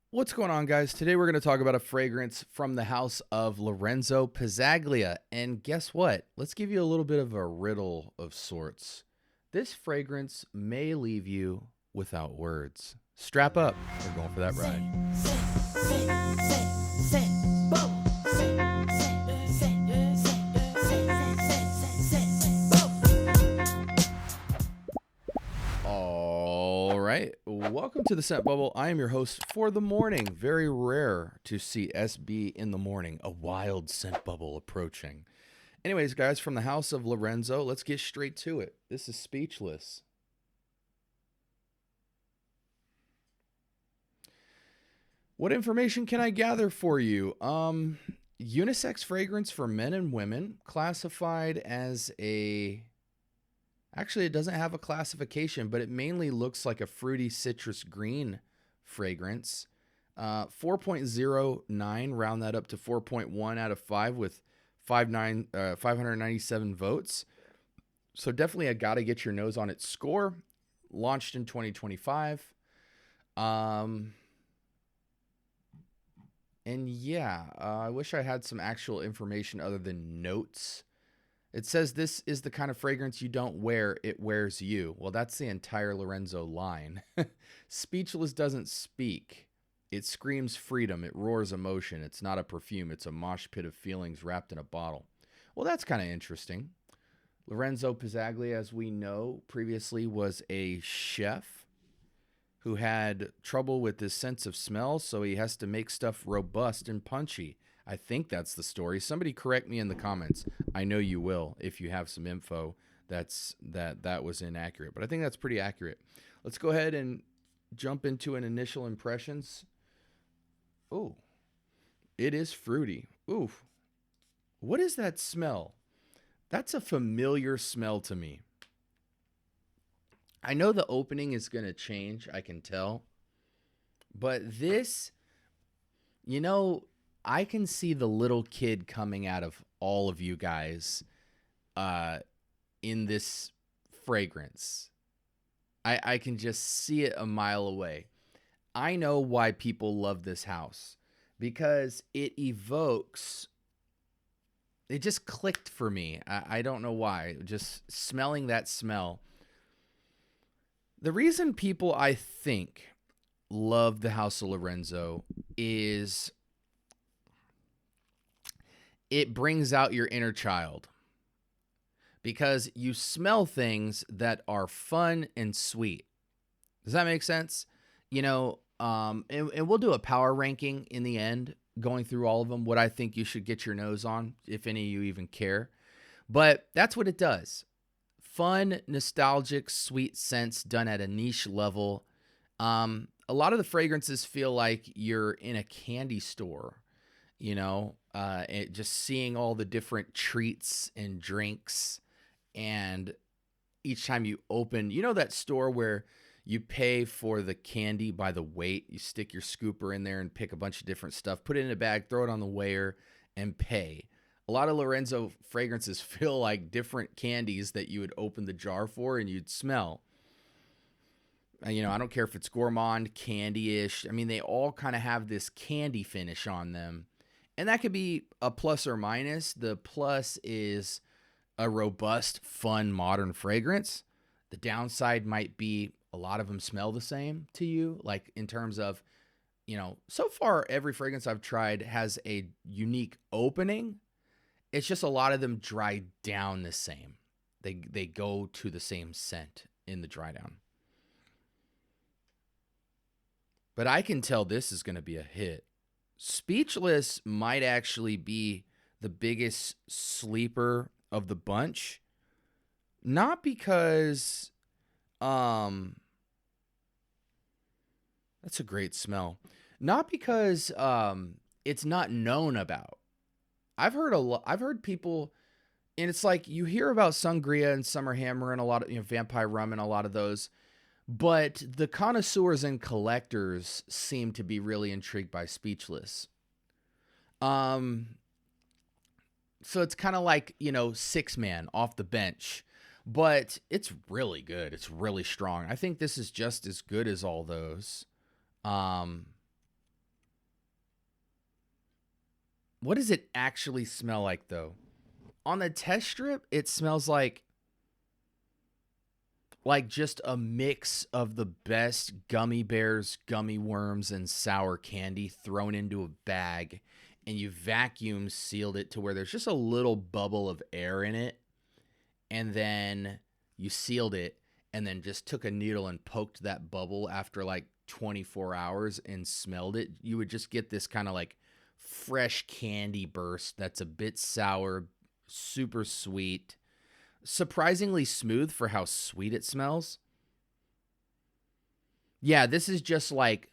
What's going on, guys? Today we're going to talk about a fragrance from the house of Lorenzo Pazzaglia. And guess what? Let's give you a little bit of a riddle of sorts. This fragrance may leave you without words. Strap up. We're going for that ride. All right. Welcome to the Scent Bubble. I am your host for the morning. Very rare to see SB in the morning. A wild scent bubble approaching. Anyways, guys, from the house of Lorenzo, let's get straight to it. This is Speechless. What information can I gather for you? Unisex fragrance for men and women, classified as a... Actually, it doesn't have a classification, but it mainly looks like a fruity citrus green fragrance. 4.09, round that up to 4.1 out of 5 with 597 votes. So definitely a gotta get your nose on it score. Launched in 2025. And yeah, I wish I had some actual information other than notes. It says this is the kind of fragrance you don't wear, it wears you. Well, that's the entire Lorenzo line. Speechless doesn't speak. It screams freedom. It roars emotion. It's not a perfume. It's a mosh pit of feelings wrapped in a bottle. Well, that's kind of interesting. Lorenzo Pazzaglia, as we know, previously was a chef who had trouble with his sense of smell, so he has to make stuff robust and punchy. I think that's the story. Somebody correct me in the comments. I know you will if you have some info that was inaccurate, but I think that's pretty accurate. Let's go ahead and jump into an initial impressions. Oh, it is fruity. Ooh, what is that smell? That's a familiar smell to me. I know the opening is going to change, I can tell. But this, you know, I can see the little kid coming out of all of you guys in this fragrance. I can just see it a mile away. I know why people love this house. Because it evokes... It just clicked for me. I don't know why. Just smelling that smell. The reason people, I think, love the House of Lorenzo is it brings out your inner child. Because you smell things that are fun and sweet. Does that make sense? You know, and we'll do a power ranking in the end, going through all of them, what I think you should get your nose on, if any of you even care. But that's what it does. Fun, nostalgic, sweet scents done at a niche level. A lot of the fragrances feel like you're in a candy store, you know, just seeing all the different treats and drinks. And each time you open, you know, that store where you pay for the candy by the weight. You stick your scooper in there and pick a bunch of different stuff, put it in a bag, throw it on the weigher, and pay. A lot of Lorenzo fragrances feel like different candies that you would open the jar for and you'd smell. You know, I don't care if it's gourmand, candy-ish. I mean, they all kind of have this candy finish on them. And that could be a plus or minus. The plus is a robust, fun, modern fragrance. The downside might be a lot of them smell the same to you, like in terms of, you know, so far every fragrance I've tried has a unique opening. It's just a lot of them dry down the same. They go to the same scent in the dry down. But I can tell this is going to be a hit. Speechless might actually be the biggest sleeper of the bunch. Not because that's a great smell. Not because it's not known about. I've heard people, and it's like you hear about Sangria and Summer Hammer and a lot of, you know, Vampire Rum and a lot of those, but the connoisseurs and collectors seem to be really intrigued by Speechless. So it's kind of like, you know, Six Man off the bench, but it's really good. It's really strong. I think this is just as good as all those. What does it actually smell like though? On the test strip, it smells like just a mix of the best gummy bears, gummy worms, and sour candy thrown into a bag, and you vacuum sealed it to where there's just a little bubble of air in it, and then you sealed it, and then just took a needle and poked that bubble after like 24 hours and smelled it. You would just get this kind of like fresh candy burst that's a bit sour, super sweet, surprisingly smooth for how sweet it smells. Yeah, this is just like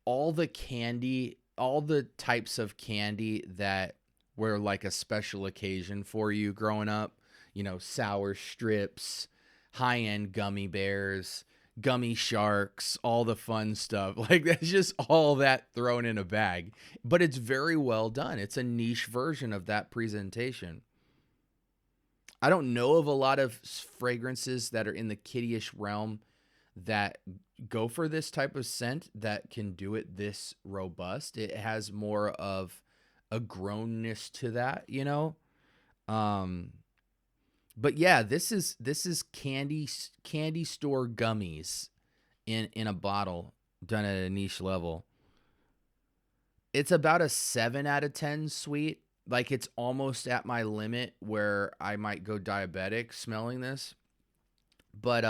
all the candy, all the types of candy that were like a special occasion for you growing up. You know, sour strips, high end gummy bears, gummy sharks, all the fun stuff. Like, that's just all that thrown in a bag. But it's very well done. It's a niche version of that presentation. I don't know of a lot of fragrances that are in the kiddie-ish realm that go for this type of scent that can do it this robust. It has more of a grownness to that, you know? Um, but yeah, this is candy store gummies in a bottle done at a niche level. It's about a 7 out of 10 sweet. Like, it's almost at my limit where I might go diabetic smelling this. But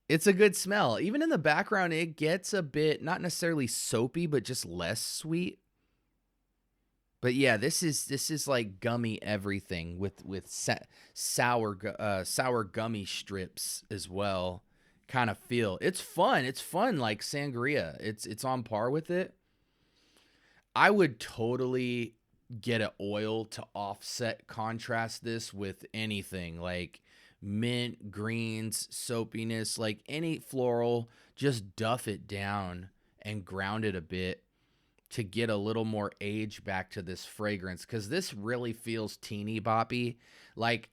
it's a good smell. Even in the background, it gets a bit, not necessarily soapy, but just less sweet. But yeah, this is like gummy everything with sour gummy strips as well. Kind of feel. It's fun. It's fun like sangria. It's on par with it. I would totally get an oil to offset contrast this with anything like mint, greens, soapiness, like any floral. Just duff it down and ground it a bit to get a little more age back to this fragrance, because this really feels teeny boppy. Like,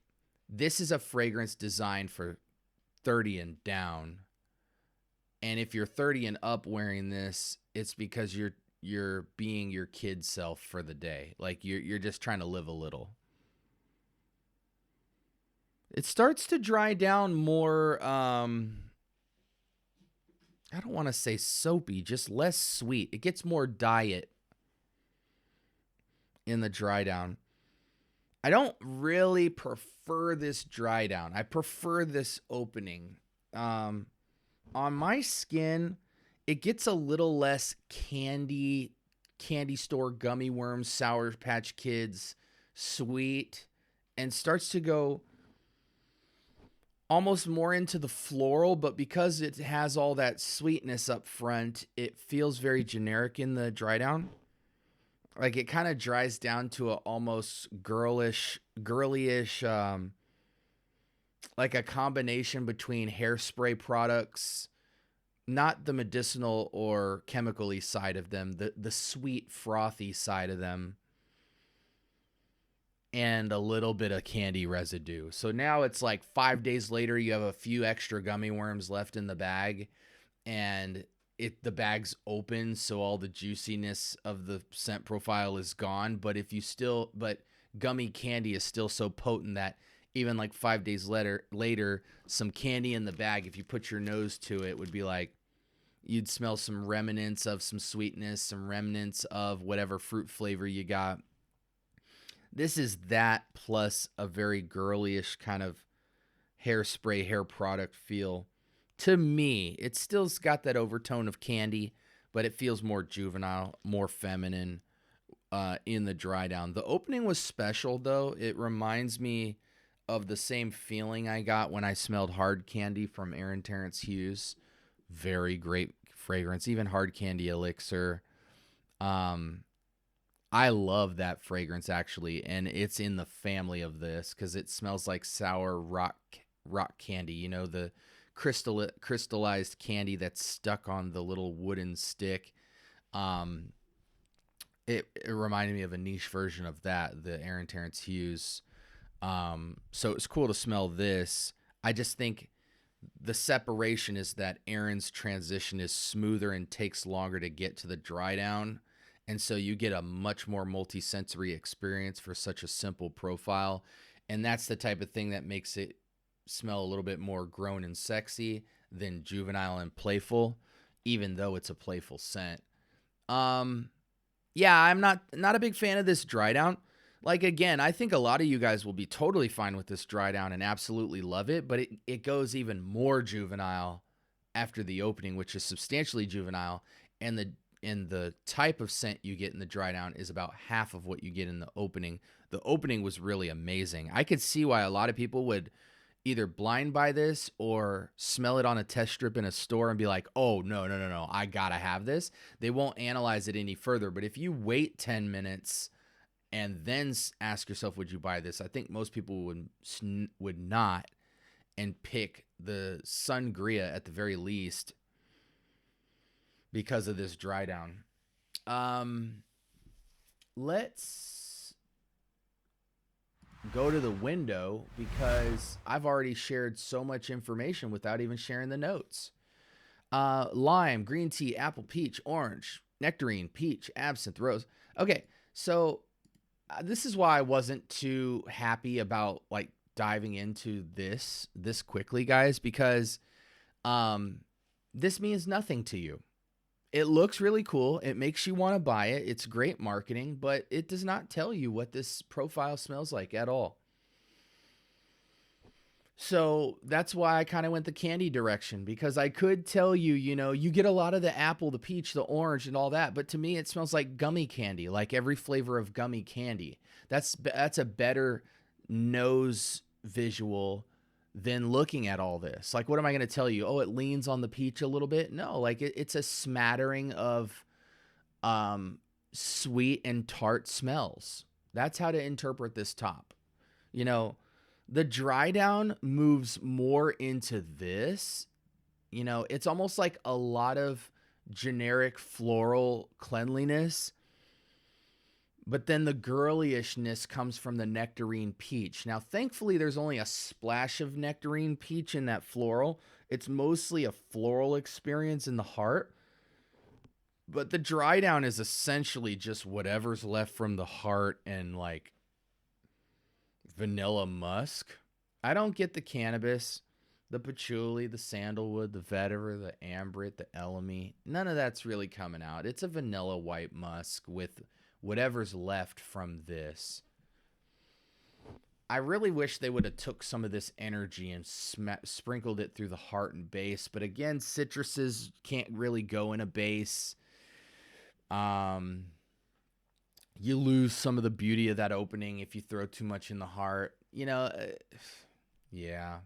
this is a fragrance designed for 30 and down. And if you're 30 and up wearing this, it's because you're being your kid self for the day. Like, you're just trying to live a little. It starts to dry down more I don't want to say soapy, just less sweet. It gets more diet in the dry down. I don't really prefer this dry down. I prefer this opening. On my skin, it gets a little less candy store gummy worms, Sour Patch Kids, sweet, and starts to go almost more into the floral, but because it has all that sweetness up front, it feels very generic in the dry down. Like, it kind of dries down to a almost girlyish, like a combination between hairspray products, not the medicinal or chemically side of them, the sweet frothy side of them, and a little bit of candy residue. So now it's like 5 days later, you have a few extra gummy worms left in the bag, and the bag's open, so all the juiciness of the scent profile is gone. But gummy candy is still so potent that even like 5 days later, some candy in the bag, if you put your nose to it, would be like, you'd smell some remnants of some sweetness, some remnants of whatever fruit flavor you got. This is that plus a very girlyish kind of hairspray, hair product feel. To me, it still's got that overtone of candy, but it feels more juvenile, more feminine in the dry down. The opening was special, though. It reminds me of the same feeling I got when I smelled Hard Candy from Aaron Terrence Hughes. Very great fragrance, even Hard Candy Elixir. I love that fragrance, actually, and it's in the family of this because it smells like sour rock candy. You know, the crystallized candy that's stuck on the little wooden stick. It reminded me of a niche version of that, the Aaron Terrence Hughes. So it's cool to smell this. I just think the separation is that Aaron's transition is smoother and takes longer to get to the dry down. And so you get a much more multi-sensory experience for such a simple profile. And that's the type of thing that makes it smell a little bit more grown and sexy than juvenile and playful, even though it's a playful scent. Yeah, I'm not a big fan of this dry down. Like, again, I think a lot of you guys will be totally fine with this dry down and absolutely love it, but it goes even more juvenile after the opening, which is substantially juvenile, and the type of scent you get in the dry down is about half of what you get in the opening. The opening was really amazing. I could see why a lot of people would either blind buy this or smell it on a test strip in a store and be like, oh, no, I gotta have this. They won't analyze it any further. But if you wait 10 minutes and then ask yourself, would you buy this? I think most people would not, and pick the Sangria at the very least because of this dry down. Let's go to the window because I've already shared so much information without even sharing the notes. Lime, green tea, apple, peach, orange, nectarine, peach, absinthe, rose. Okay, so this is why I wasn't too happy about like diving into this quickly, guys, because this means nothing to you. It looks really cool. It makes you want to buy it. It's great marketing, but it does not tell you what this profile smells like at all. So that's why I kind of went the candy direction, because I could tell you, you get a lot of the apple, the peach, the orange, and all that. But to me, it smells like gummy candy, like every flavor of gummy candy. That's a better nose visual than looking at all this. Like, what am I going to tell you? Oh, it leans on the peach a little bit. No, like it's a smattering of sweet and tart smells. That's how to interpret this top. The dry down moves more into this. It's almost like a lot of generic floral cleanliness, but then the girlyishness comes from the nectarine peach. Now, thankfully, there's only a splash of nectarine peach in that floral. It's mostly a floral experience in the heart. But the dry down is essentially just whatever's left from the heart and like vanilla musk. I don't get the cannabis, the patchouli, the sandalwood, the vetiver, the ambrit, the elemi. None of that's really coming out. It's a vanilla white musk with whatever's left from this. I really wish they would have took some of this energy and sprinkled it through the heart and base. But again, citruses can't really go in a base. You lose some of the beauty of that opening if you throw too much in the heart. Yeah.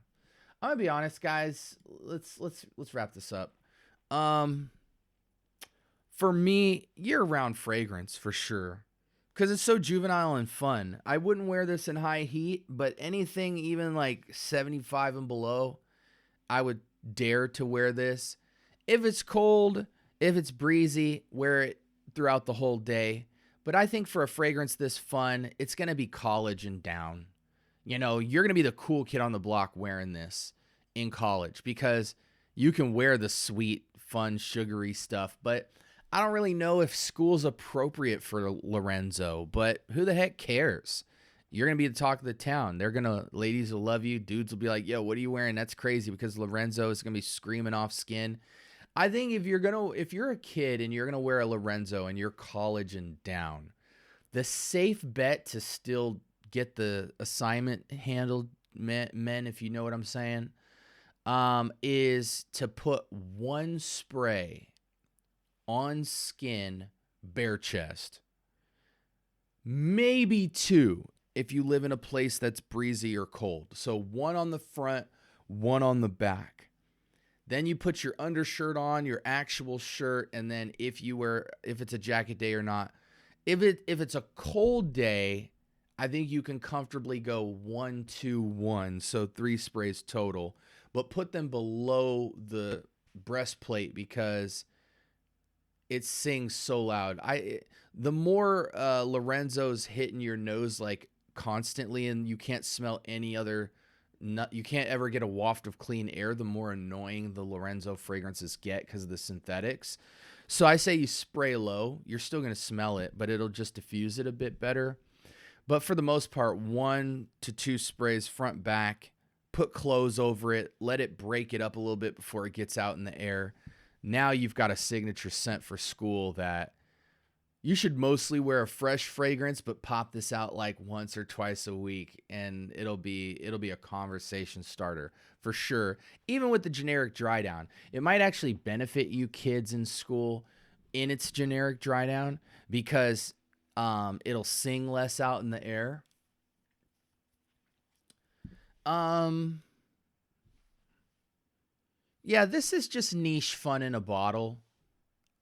I'm gonna be honest, guys. Let's wrap this up. For me, year-round fragrance for sure, because it's so juvenile and fun. I wouldn't wear this in high heat, but anything even like 75 and below, I would dare to wear this. If it's cold, if it's breezy, wear it throughout the whole day. But I think for a fragrance this fun, it's going to be college and down. You're going to be the cool kid on the block wearing this in college because you can wear the sweet, fun, sugary stuff. But I don't really know if school's appropriate for Lorenzo, but who the heck cares? You're going to be the talk of the town. Ladies will love you. Dudes will be like, yo, what are you wearing? That's crazy, because Lorenzo is going to be screaming off skin. I think if you're a kid and you're going to wear a Lorenzo and you're college and down, the safe bet to still get the assignment handled, men, if you know what I'm saying, is to put one spray on skin, bare chest. Maybe two if you live in a place that's breezy or cold. So one on the front, one on the back. Then you put your undershirt on, your actual shirt, and then if it's a jacket day or not. If it's a cold day, I think you can comfortably go 1, 2, 1, so 3 sprays total, but put them below the breastplate because it sings so loud. The more Lorenzo's hitting your nose like constantly and you can't smell any other, you can't ever get a waft of clean air, the more annoying the Lorenzo fragrances get because of the synthetics. So I say you spray low. You're still going to smell it, but it'll just diffuse it a bit better. But for the most part, 1 to 2 sprays front back, put clothes over it, let it break it up a little bit before it gets out in the air. Now you've got a signature scent for school that you should mostly wear a fresh fragrance, but pop this out like once or twice a week, and it'll be a conversation starter for sure. Even with the generic dry down, it might actually benefit you kids in school in its generic dry down because it'll sing less out in the air. Yeah, this is just niche fun in a bottle.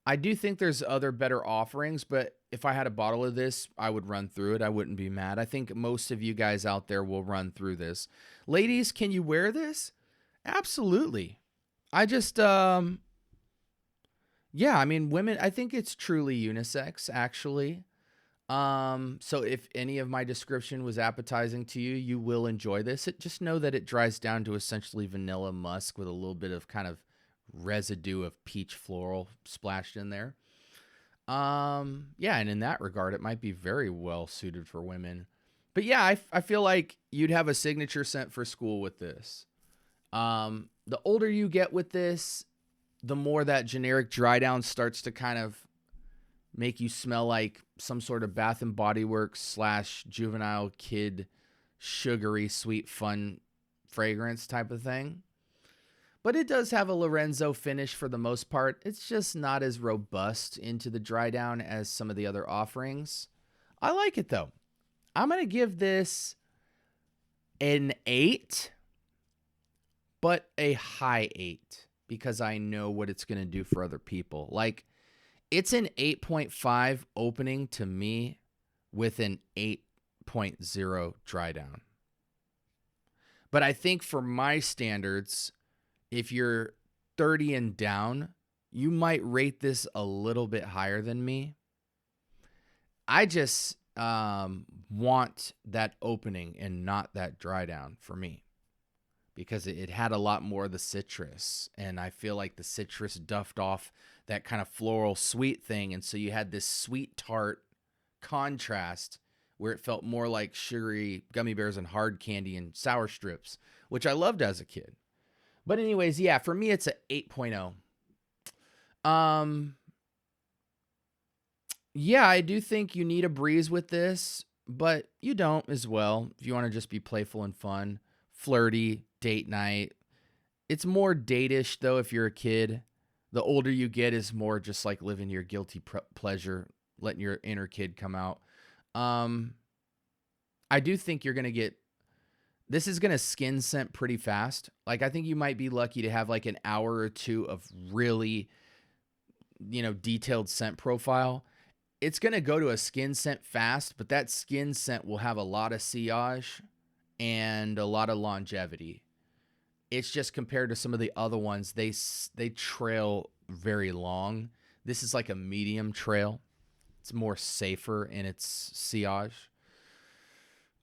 I do think there's other better offerings, but if I had a bottle of this, I would run through it. I wouldn't be mad. I think most of you guys out there will run through this. Ladies, can you wear this? Absolutely. I just, yeah, I mean, women, I think it's truly unisex, actually. So if any of my description was appetizing to you, you will enjoy this. Just know that it dries down to essentially vanilla musk with a little bit of kind of residue of peach floral splashed in there. Yeah, and in that regard, it might be very well suited for women. But yeah, I feel like you'd have a signature scent for school with this. The older you get with this, the more that generic dry down starts to kind of make you smell like some sort of Bath and Body Works / juvenile kid sugary sweet fun fragrance type of thing. But it does have a Lorenzo finish for the most part. It's just not as robust into the dry down as some of the other offerings. I like it though. I'm going to give this an 8, but a high 8 because I know what it's going to do for other people. Like, it's an 8.5 opening to me with an 8.0 dry down. But I think for my standards, if you're 30 and down, you might rate this a little bit higher than me. I just want that opening and not that dry down for me because it had a lot more of the citrus, and I feel like the citrus duffed off that kind of floral sweet thing, and so you had this sweet tart contrast where it felt more like sugary gummy bears and hard candy and sour strips, which I loved as a kid. But anyways, yeah, for me it's a 8.0. Yeah, I do think you need a breeze with this, but you don't as well. If you want to just be playful and fun, flirty, date night. It's more date-ish though if you're a kid. The older you get is more just like living your guilty pleasure, letting your inner kid come out. I do think you're going to get, this is going to skin scent pretty fast. Like, I think you might be lucky to have like an hour or two of really, detailed scent profile. It's going to go to a skin scent fast, but that skin scent will have a lot of sillage and a lot of longevity. It's just compared to some of the other ones, they trail very long. This is like a medium trail. It's more safer in its sillage.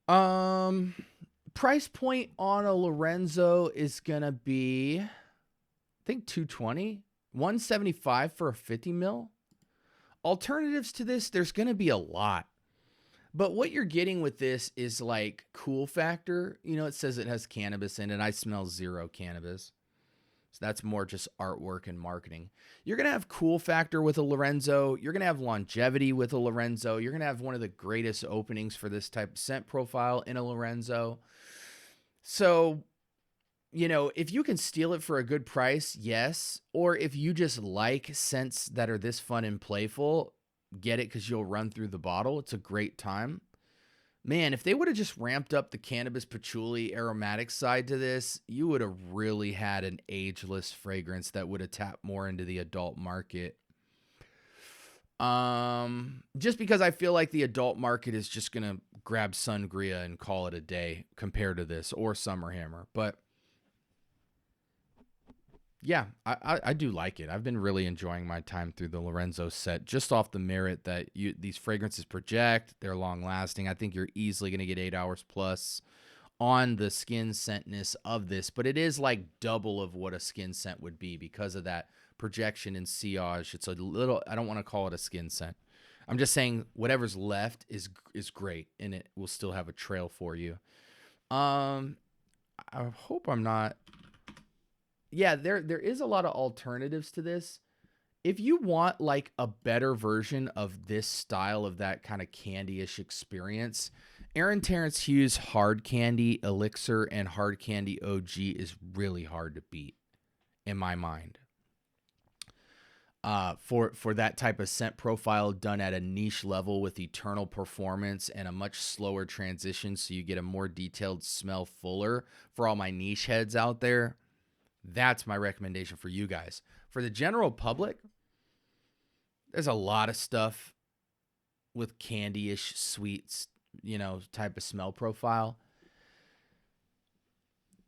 Price point on a Lorenzo is gonna be, I think, $220, $175 for a 50 mil. Alternatives to this, there's gonna be a lot. But what you're getting with this is like cool factor. It says it has cannabis in it. I smell zero cannabis. So that's more just artwork and marketing. You're going to have cool factor with a Lorenzo. You're going to have longevity with a Lorenzo. You're going to have one of the greatest openings for this type of scent profile in a Lorenzo. So, if you can steal it for a good price, yes. Or if you just like scents that are this fun and playful, get it because you'll run through the bottle. It's a great time. Man, if they would have just ramped up the cannabis patchouli aromatic side to this, you would have really had an ageless fragrance that would have tapped more into the adult market. Just because I feel like the adult market is just going to grab Sangria and call it a day compared to this, or Summer Hammer. But yeah, I do like it. I've been really enjoying my time through the Lorenzo set just off the merit that these fragrances project. They're long lasting. I think you're easily going to get 8 hours plus on the skin scentness of this, but it is like double of what a skin scent would be because of that projection and sillage. It's a little, I don't want to call it a skin scent. I'm just saying whatever's left is great, and it will still have a trail for you. I hope I'm not. Yeah, there is a lot of alternatives to this. If you want like a better version of this style of that kind of candy-ish experience, Aaron Terrence Hughes Hard Candy Elixir and Hard Candy OG is really hard to beat in my mind. For that type of scent profile done at a niche level with eternal performance and a much slower transition, so you get a more detailed smell, fuller for all my niche heads out there, that's my recommendation for you guys. For the general public, there's a lot of stuff with candy-ish sweets, type of smell profile.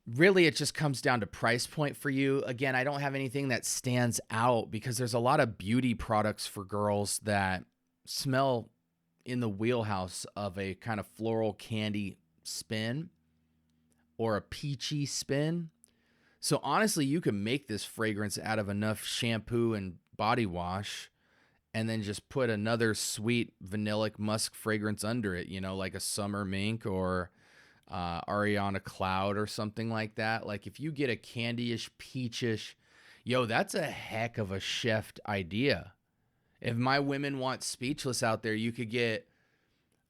Really, it just comes down to price point for you. Again, I don't have anything that stands out because there's a lot of beauty products for girls that smell in the wheelhouse of a kind of floral candy spin or a peachy spin. So honestly, you can make this fragrance out of enough shampoo and body wash and then just put another sweet vanillic musk fragrance under it, like a summer mink or Ariana Cloud or something like that. Like if you get a candy-ish, peachish, that's a heck of a chef idea. If my women want Speechless out there, you could get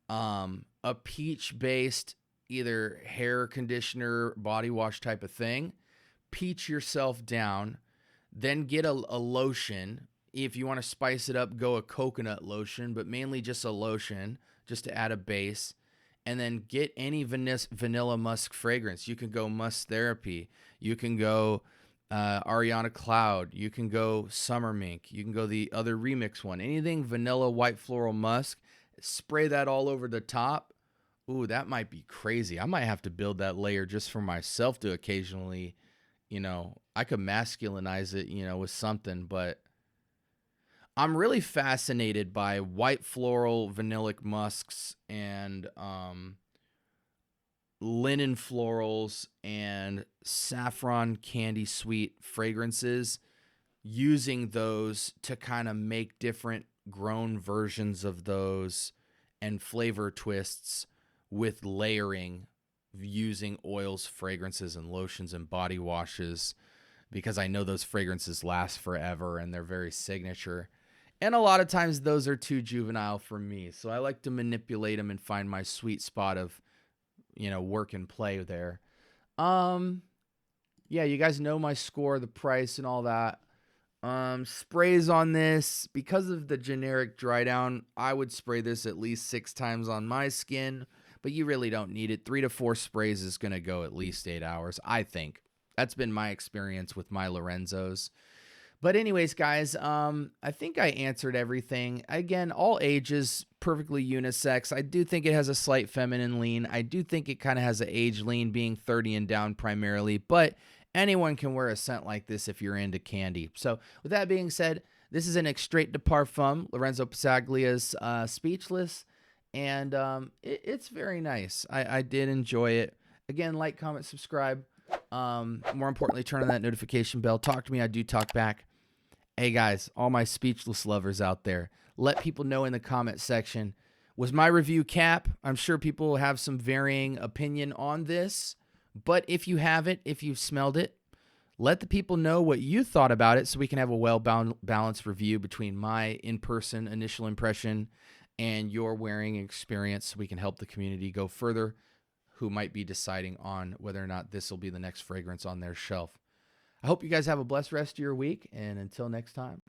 a peach-based either hair conditioner, body wash type of thing, peach yourself down, then get a lotion. If you want to spice it up, go a coconut lotion, but mainly just a lotion just to add a base. And then get any vanilla musk fragrance. You can go Musk Therapy. You can go Ariana Cloud. You can go Summer Mink. You can go the other remix one. Anything vanilla, white floral musk. Spray that all over the top. Ooh, that might be crazy. I might have to build that layer just for myself to occasionally, I could masculinize it, with something. But I'm really fascinated by white floral vanillic musks and linen florals and saffron candy sweet fragrances, using those to kind of make different grown versions of those and flavor twists with layering, using oils, fragrances, and lotions and body washes, because I know those fragrances last forever and they're very signature. And a lot of times those are too juvenile for me. So I like to manipulate them and find my sweet spot of, work and play there. Yeah, you guys know my score, the price and all that. Sprays on this, because of the generic dry down, I would spray this at least 6 times on my skin, but you really don't need it. 3 to 4 sprays is going to go at least 8 hours, I think. That's been my experience with my Lorenzos. But anyways, guys, I think I answered everything. Again, all ages, perfectly unisex. I do think it has a slight feminine lean. I do think it kind of has an age lean, being 30 and down primarily. But anyone can wear a scent like this if you're into candy. So with that being said, this is an extrait de parfum, Lorenzo Pazzaglia's Speechless. And it's very nice. I did enjoy it. Again, like, comment, subscribe. More importantly, turn on that notification bell. Talk to me. I do talk back. Hey guys, all my Speechless lovers out there, let people know in the comment section, was my review cap? I'm sure people have some varying opinion on this, but if you have it, if you've smelled it, let the people know what you thought about it so we can have a well-balanced review between my in-person initial impression and your wearing experience, so we can help the community go further who might be deciding on whether or not this will be the next fragrance on their shelf. I hope you guys have a blessed rest of your week, and until next time.